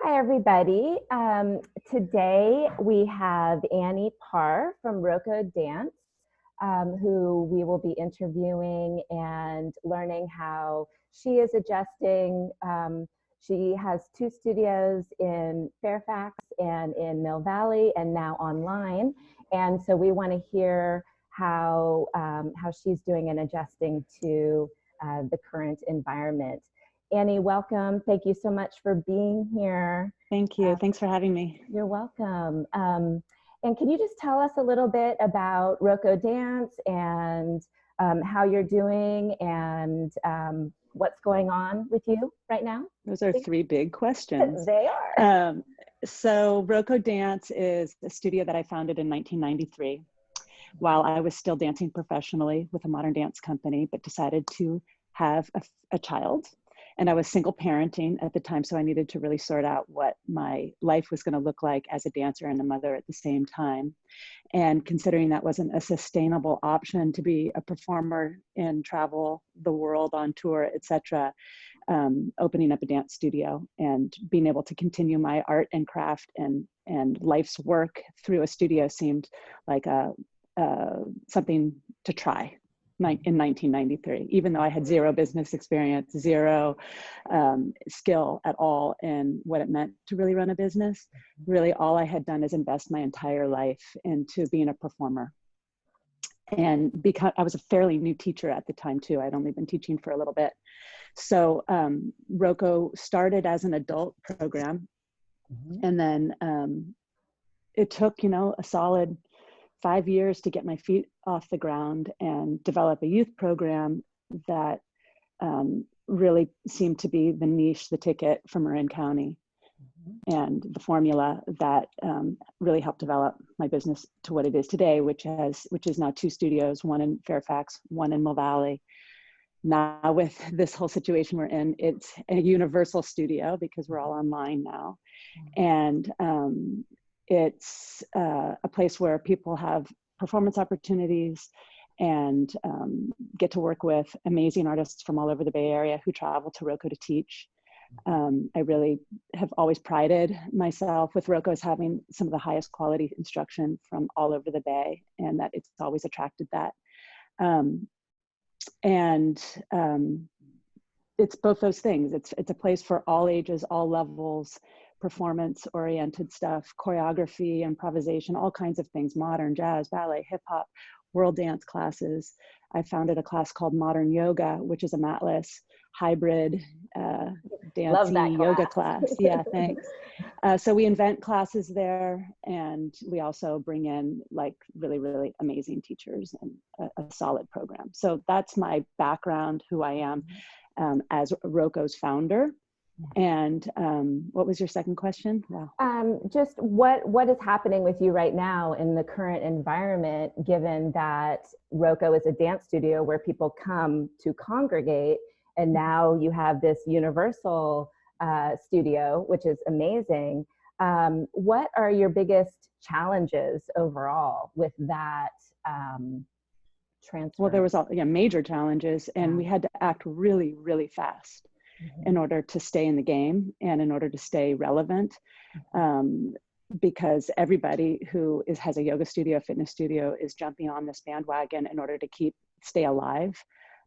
Hi, everybody. Today we have Annie Parr from Roco Dance, who we will be interviewing and learning how she is adjusting. She has two studios in Fairfax and in Mill Valley, and now online. And so we want to hear how she's doing and adjusting to the current environment. Annie, welcome. Thank you so much for being here. Thank you. Thanks for having me. You're welcome. And can you just tell us a little bit about Roco Dance and how you're doing and what's going on with you right now? Those are three big questions. They are. So Roco Dance is a studio that I founded in 1993 while I was still dancing professionally with a modern dance company, but decided to have a child. And I was single parenting at the time, so I needed to really sort out what my life was going to look like as a dancer and a mother at the same time. And considering that wasn't a sustainable option to be a performer and travel the world on tour, etc., opening up a dance studio and being able to continue my art and craft and life's work through a studio seemed like something to try. In 1993, even though I had zero business experience, zero skill at all in what it meant to really run a business. Really, all I had done is invest my entire life into being a performer. And because I was a fairly new teacher at the time too, I'd only been teaching for a little bit. So Roco started as an adult program, and then it took, a solid 5 years to get my feet off the ground and develop a youth program that really seemed to be the niche, the ticket for Marin County, and the formula that really helped develop my business to what it is today, which is now two studios, one in Fairfax, one in Mill Valley. Now with this whole situation we're in, it's a universal studio because we're all online now. And it's a place where people have performance opportunities and get to work with amazing artists from all over the Bay Area who travel to Roco to teach. I really have always prided myself with Roco as having some of the highest quality instruction from all over the Bay, and that it's always attracted that. It's both those things. It's a place for all ages, all levels, performance-oriented stuff, choreography, improvisation, all kinds of things, modern, jazz, ballet, hip hop, world dance classes. I founded a class called Modern Yoga, which is a matless hybrid dancey yoga class. Yeah, thanks. So we invent classes there, and we also bring in like really, really amazing teachers and a solid program. So that's my background, who I am as Roco's founder. And what was your second question? Wow. Just what is happening with you right now in the current environment, given that Roco is a dance studio where people come to congregate, and now you have this universal studio, which is amazing. What are your biggest challenges overall with that transfer? Well, there was major challenges, and we had to act really, really fast in order to stay in the game and in order to stay relevant, because everybody who has a yoga studio, fitness studio, is jumping on this bandwagon in order to stay alive,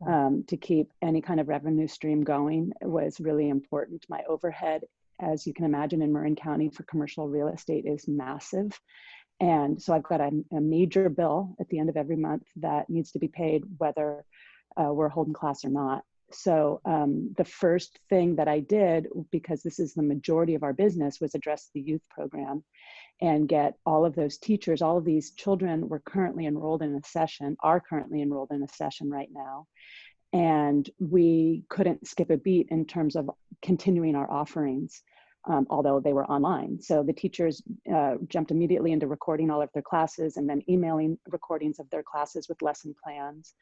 to keep any kind of revenue stream going was really important. My overhead, as you can imagine, in Marin County for commercial real estate is massive. And so I've got a major bill at the end of every month that needs to be paid, whether we're holding class or not. So the first thing that I did, because this is the majority of our business, was address the youth program and get all of those teachers, all of these children are currently enrolled in a session right now. And we couldn't skip a beat in terms of continuing our offerings, although they were online. So the teachers jumped immediately into recording all of their classes and then emailing recordings of their classes with lesson plans.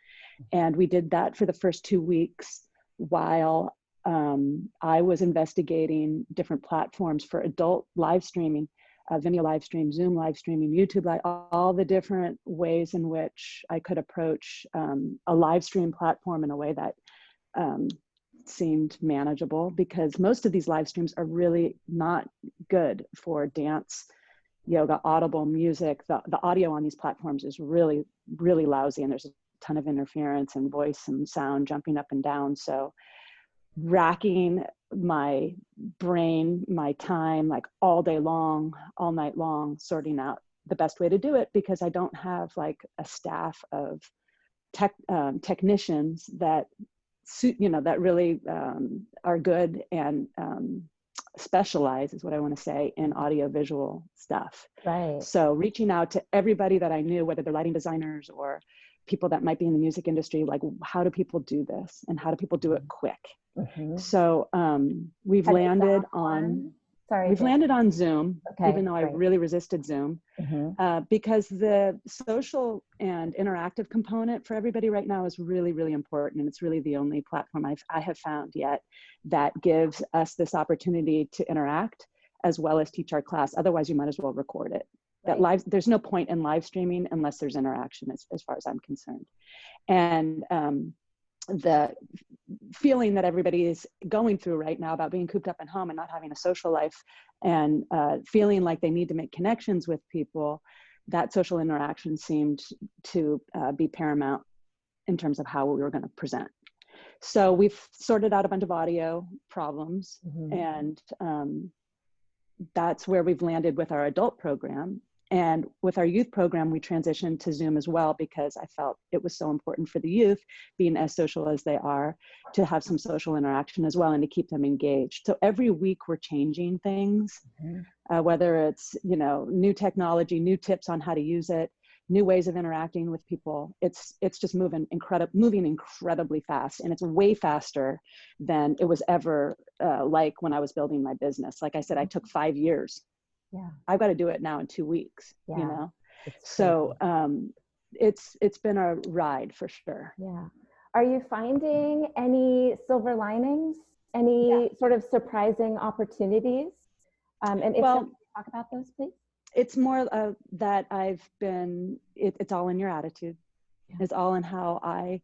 And we did that for the first 2 weeks while I was investigating different platforms for adult live streaming, Vimeo live stream, Zoom live streaming, YouTube live, all the different ways in which I could approach a live stream platform in a way that seemed manageable, because most of these live streams are really not good for dance, yoga, audible music. The audio on these platforms is really, really lousy, and there's a ton of interference and voice and sound jumping up and down. So racking my brain, my time, like all day long, all night long, sorting out the best way to do it, because I don't have like a staff of technicians that that really are good and specialize, is what I want to say, in audio visual stuff. Right. So reaching out to everybody that I knew, whether they're lighting designers or people that might be in the music industry, like, how do people do this and how do people do it quick? Mm-hmm. So we've landed on Zoom, okay, even though I really resisted Zoom, because the social and interactive component for everybody right now is really, really important. And it's really the only platform I have found yet that gives us this opportunity to interact as well as teach our class. Otherwise, you might as well record it. That there's no point in live streaming unless there's interaction, as far as I'm concerned. And the feeling that everybody is going through right now about being cooped up at home and not having a social life, and feeling like they need to make connections with people, that social interaction seemed to be paramount in terms of how we were going to present. So we've sorted out a bunch of audio problems, and that's where we've landed with our adult program. And with our youth program, we transitioned to Zoom as well, because I felt it was so important for the youth, being as social as they are, to have some social interaction as well and to keep them engaged. So every week we're changing things, whether it's, new technology, new tips on how to use it, new ways of interacting with people. It's just moving incredibly fast, and it's way faster than it was ever like when I was building my business. Like I said, I took 5 years. Yeah, I've got to do it now in 2 weeks. Yeah. So it's been a ride for sure. Yeah. Are you finding any silver linings? Any sort of surprising opportunities? And if so, talk about those, please. It's more that it's all in your attitude. It's all in how I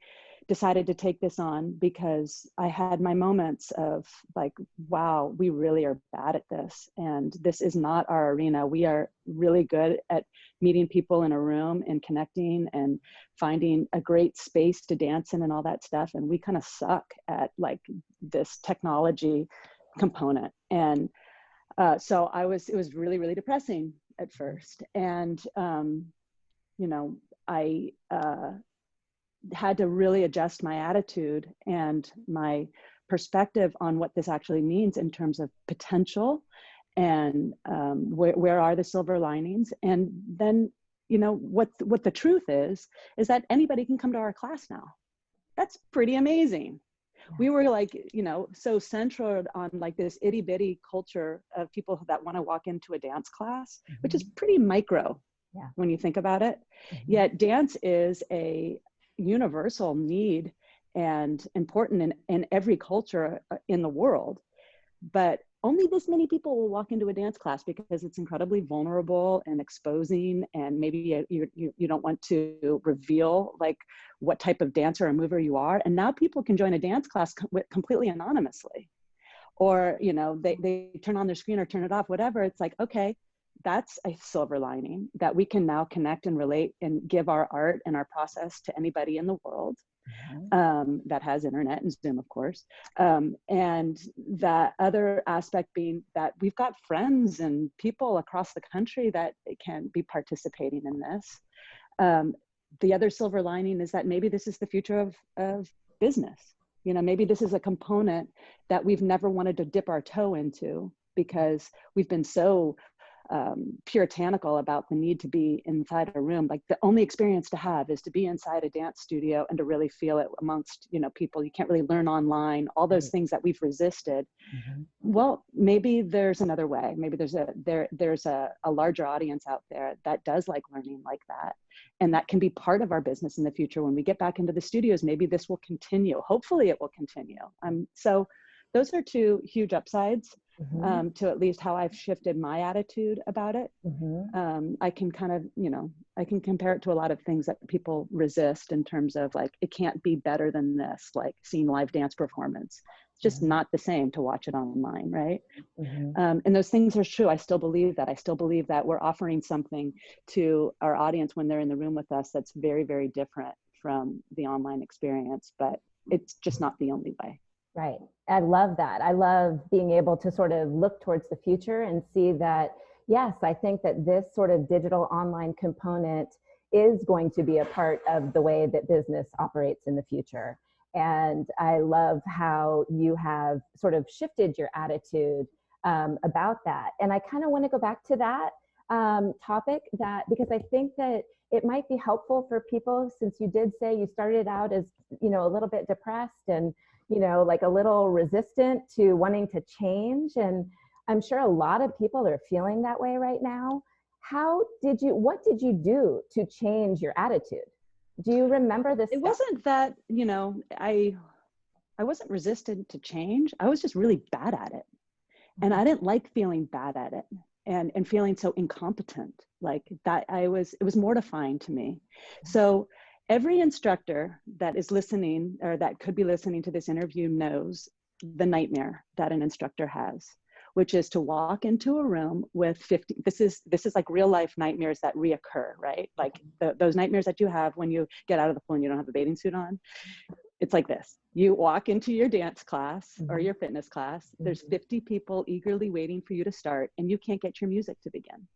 decided to take this on, because I had my moments of like, wow, we really are bad at this. And this is not our arena. We are really good at meeting people in a room and connecting and finding a great space to dance in and all that stuff. And we kind of suck at like this technology component. And so it was really, really depressing at first. And, I had to really adjust my attitude and my perspective on what this actually means in terms of potential, and where are the silver linings. And then, what the truth is that anybody can come to our class now. That's pretty amazing. We were like, so centered on like this itty bitty culture of people that want to walk into a dance class, which is pretty micro when you think about it. Yet dance is a universal need and important in every culture in the world. But only this many people will walk into a dance class because it's incredibly vulnerable and exposing, and maybe you don't want to reveal like what type of dancer or mover you are. And now people can join a dance class completely anonymously, or they turn on their screen or turn it off, whatever. It's like, okay, that's a silver lining, that we can now connect and relate and give our art and our process to anybody in the world that has internet and Zoom, of course. And that other aspect being that we've got friends and people across the country that can be participating in this. The other silver lining is that maybe this is the future of business. Maybe this is a component that we've never wanted to dip our toe into, because we've been so puritanical about the need to be inside a room. Like the only experience to have is to be inside a dance studio and to really feel it amongst, people. You can't really learn online, all those things that we've resisted. Well, maybe there's another way. Maybe there's a larger audience out there that does like learning like that. And that can be part of our business in the future. When we get back into the studios, maybe this will continue. Hopefully it will continue. So those are two huge upsides. to at least how I've shifted my attitude about it. I can kind of, I can compare it to a lot of things that people resist in terms of like, it can't be better than this, like seeing live dance performance. It's just not the same to watch it online, right? And those things are true. I still believe that. I still believe that we're offering something to our audience when they're in the room with us that's very, very different from the online experience, but it's just not the only way. Right. I love that. I love being able to sort of look towards the future and see that, yes, I think that this sort of digital online component is going to be a part of the way that business operates in the future. And I love how you have sort of shifted your attitude about that. And I kind of want to go back to that topic, that because I think that it might be helpful for people, since you did say you started out as, a little bit depressed and like a little resistant to wanting to change. And I'm sure a lot of people are feeling that way right now. What did you do to change your attitude? Do you remember this? It wasn't that, I wasn't resistant to change. I was just really bad at it. And I didn't like feeling bad at it and feeling so incompetent like that. It was mortifying to me. So every instructor that is listening or that could be listening to this interview knows the nightmare that an instructor has, which is to walk into a room with 50, this is like real life nightmares that reoccur, right? Like those nightmares that you have when you get out of the pool and you don't have a bathing suit on. It's like this. You walk into your dance class or your fitness class, there's 50 people eagerly waiting for you to start and you can't get your music to begin.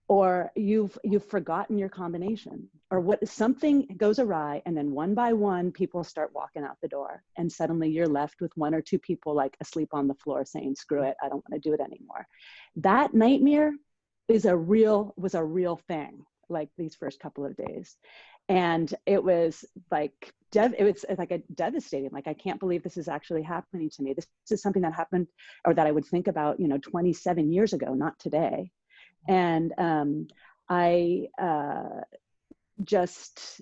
Or you've forgotten your combination, or something goes awry, and then one by one people start walking out the door, and suddenly you're left with one or two people like asleep on the floor saying, screw it, I don't want to do it anymore. That nightmare was a real thing, like these first couple of days. And it was like a devastating, like, I can't believe this is actually happening to me. This is something that happened, or that I would think about, 27 years ago, not today. And I just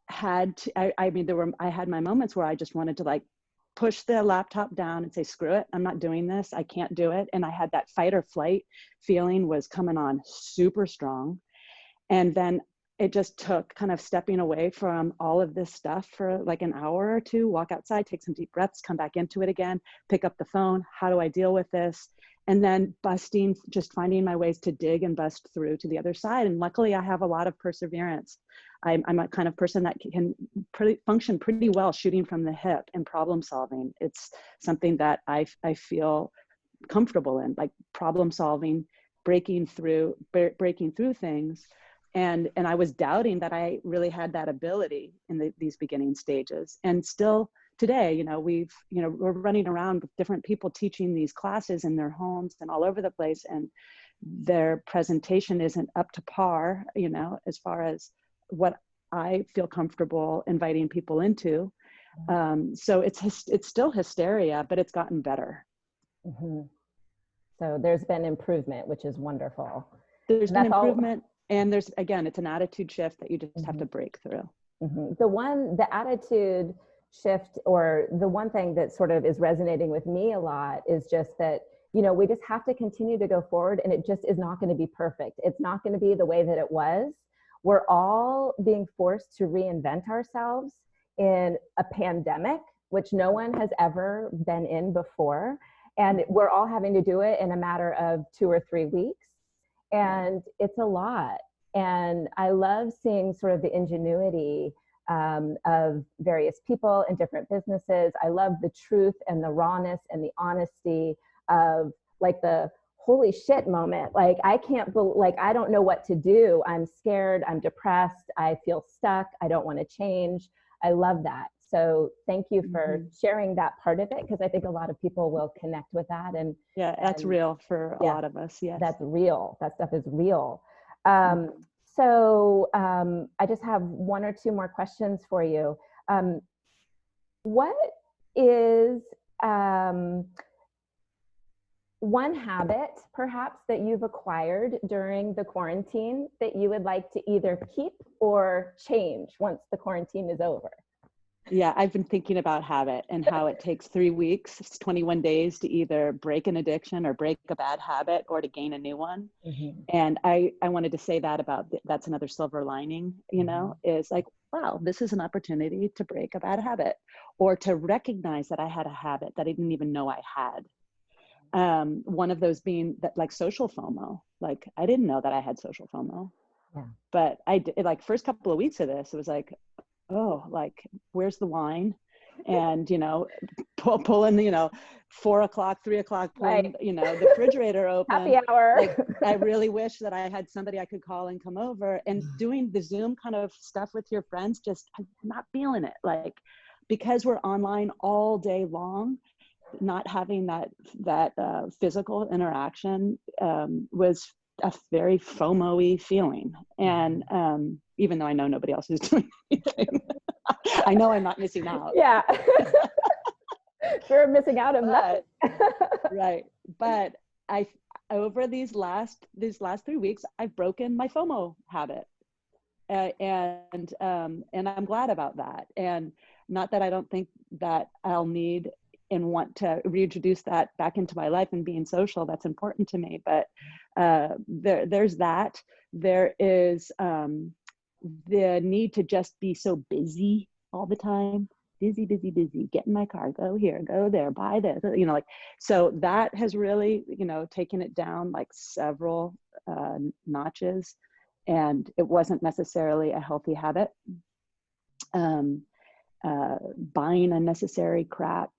had to, I had my moments where I just wanted to like push the laptop down and say, screw it, I'm not doing this, I can't do it. And I had that fight or flight feeling was coming on super strong. And then it just took kind of stepping away from all of this stuff for like an hour or two, walk outside, take some deep breaths, come back into it again, pick up the phone. How do I deal with this? And then just finding my ways to dig and bust through to the other side. And luckily I have a lot of perseverance. I'm a kind of person that can function pretty well shooting from the hip and problem solving. It's something that I feel comfortable in, like problem solving, breaking through things. And I was doubting that I really had that ability in these beginning stages. And still today, we're running around with different people teaching these classes in their homes and all over the place, and their presentation isn't up to par, as far as what I feel comfortable inviting people into. So it's still hysteria, but it's gotten better. So there's been improvement, which is wonderful. There's been improvement. And it's an attitude shift that you just have to break through. The attitude shift, or the one thing that sort of is resonating with me a lot, is just that, we just have to continue to go forward, and it just is not going to be perfect. It's not going to be the way that it was. We're all being forced to reinvent ourselves in a pandemic, which no one has ever been in before. And we're all having to do it in a matter of 2 or 3 weeks. And it's a lot. And I love seeing sort of the ingenuity of various people in different businesses. I love the truth and the rawness and the honesty of like the holy shit moment. Like, I don't know what to do. I'm scared. I'm depressed. I feel stuck. I don't want to change. I love that. So thank you for sharing that part of it, because I think a lot of people will connect with that. And that's real for a lot of us. Yes, that's real. That stuff is real. So I just have 1 or 2 more questions for you. What is one habit perhaps that you've acquired during the quarantine that you would like to either keep or change once the quarantine is over? Yeah, I've been thinking about habit and how it takes 3 weeks, it's 21 days to either break an addiction or break a bad habit or to gain a new one. Mhm. And I wanted to say that about that's another silver lining, Mhm. is like, wow, this is an opportunity to break a bad habit or to recognize that I had a habit that I didn't even know I had. One of those being that, like, social FOMO. Like, I didn't know that I had social FOMO, Yeah. but I did. Like, first couple of weeks of this, it was like, oh, like, where's the wine? And, pulling, 4 o'clock, 3 o'clock, Right. pulling, the refrigerator Happy open. hour. Like, I really wish that I had somebody I could call and come over, and doing the Zoom kind of stuff with your friends, just, I'm not feeling it. Like, because we're online all day long, not having that physical interaction was a very FOMO-y feeling. And even though I know nobody else is doing anything, I know I'm not missing out. Yeah. We're missing out on nothing. Right. But I, over these last 3 weeks, I've broken my FOMO habit. And I'm glad about that. And not that I don't think that I'll need and want to reintroduce that back into my life and being social. That's important to me. But there's that. There is the need to just be so busy all the time. Busy, busy, busy. Get in my car, go here, go there, buy this. Like, so that has really, taken it down like several notches. And it wasn't necessarily a healthy habit. Buying unnecessary crap,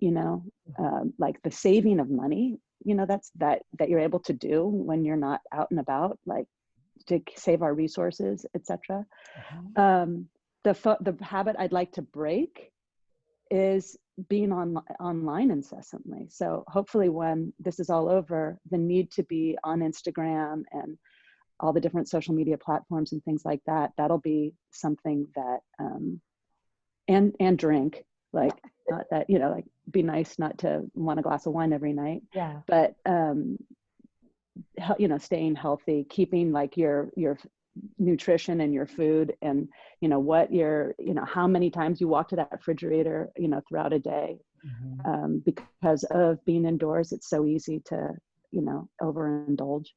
like the saving of money, that's that you're able to do when you're not out and about, like to save our resources, etc. The habit I'd like to break is being online incessantly. So hopefully when this is all over, the need to be on Instagram and all the different social media platforms and things like that, that'll be something that, and drink, like, not that, like, be nice not to want a glass of wine every night. Yeah. But, staying healthy, keeping like your nutrition and your food, and, what how many times you walk to that refrigerator, throughout a day. Because of being indoors, it's so easy to, overindulge.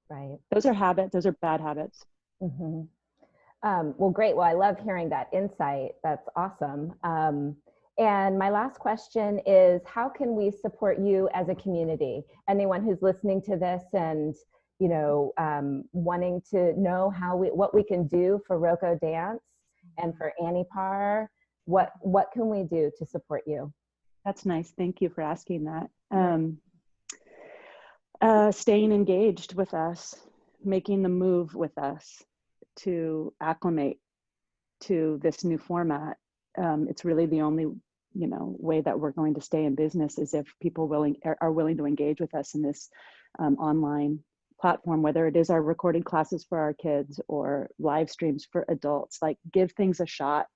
Right. Those are habits. Those are bad habits. Well, great. Well, I love hearing that insight. That's awesome. And my last question is, how can we support you as a community? Anyone who's listening to this and, wanting to know what we can do for Roco Dance and for Annie Parr, what can we do to support you? That's nice. Thank you for asking that. Staying engaged with us, making the move with us to acclimate to this new format. It's really the only, way that we're going to stay in business, is if people are willing to engage with us in this online platform, whether it is our recorded classes for our kids or live streams for adults. Like, give things a shot.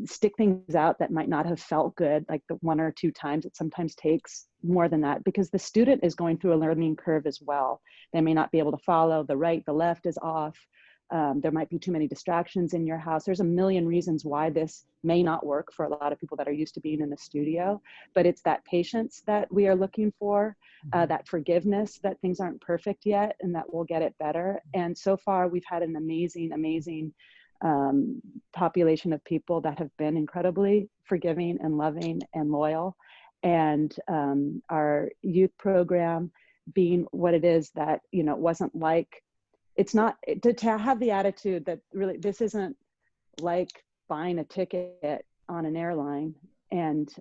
Stick things out that might not have felt good, like the 1 or 2 times. It sometimes takes more than that, because the student is going through a learning curve as well. They may not be able to follow. The right, the left is off. There might be too many distractions in your house. There's a million reasons why this may not work for a lot of people that are used to being in the studio, but it's that patience that we are looking for, that forgiveness that things aren't perfect yet and that we'll get it better. And so far, we've had an amazing, amazing population of people that have been incredibly forgiving and loving and loyal. And our youth program being what it is, that, it wasn't like, it's not to have the attitude that really this isn't like buying a ticket on an airline, and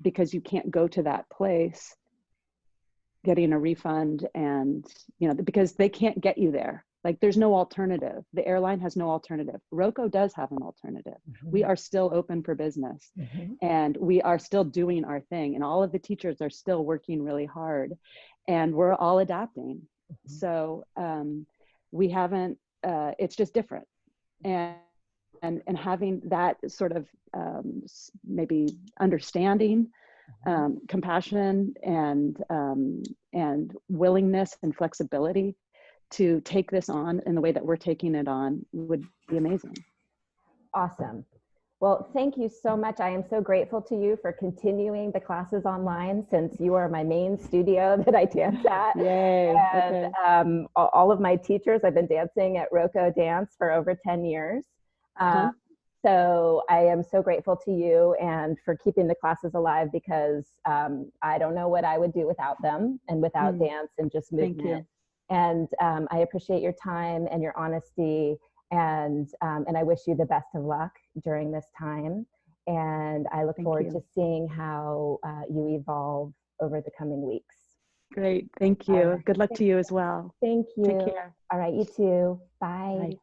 because you can't go to that place, getting a refund, and because they can't get you there. Like, there's no alternative. The airline has no alternative. Roco does have an alternative. We are still open for business, and we are still doing our thing, and all of the teachers are still working really hard, and we're all adapting. So we haven't, it's just different. And having that sort of maybe understanding, compassion, and willingness and flexibility to take this on in the way that we're taking it on would be amazing. Awesome. Well, thank you so much. I am so grateful to you for continuing the classes online since you are my main studio that I dance at. Yay. And Okay. all of my teachers, I've been dancing at Roco Dance for over 10 years. Uh-huh. So I am so grateful to you and for keeping the classes alive because I don't know what I would do without them and without dance and just Thank movement. you. And I appreciate your time and your honesty, and I wish you the best of luck during this time. And I look Thank forward to you. seeing how you evolve over the coming weeks. Great. Thank All you. right. Good luck to you as well. Thank Take you. care. All right, you too. Bye. Bye.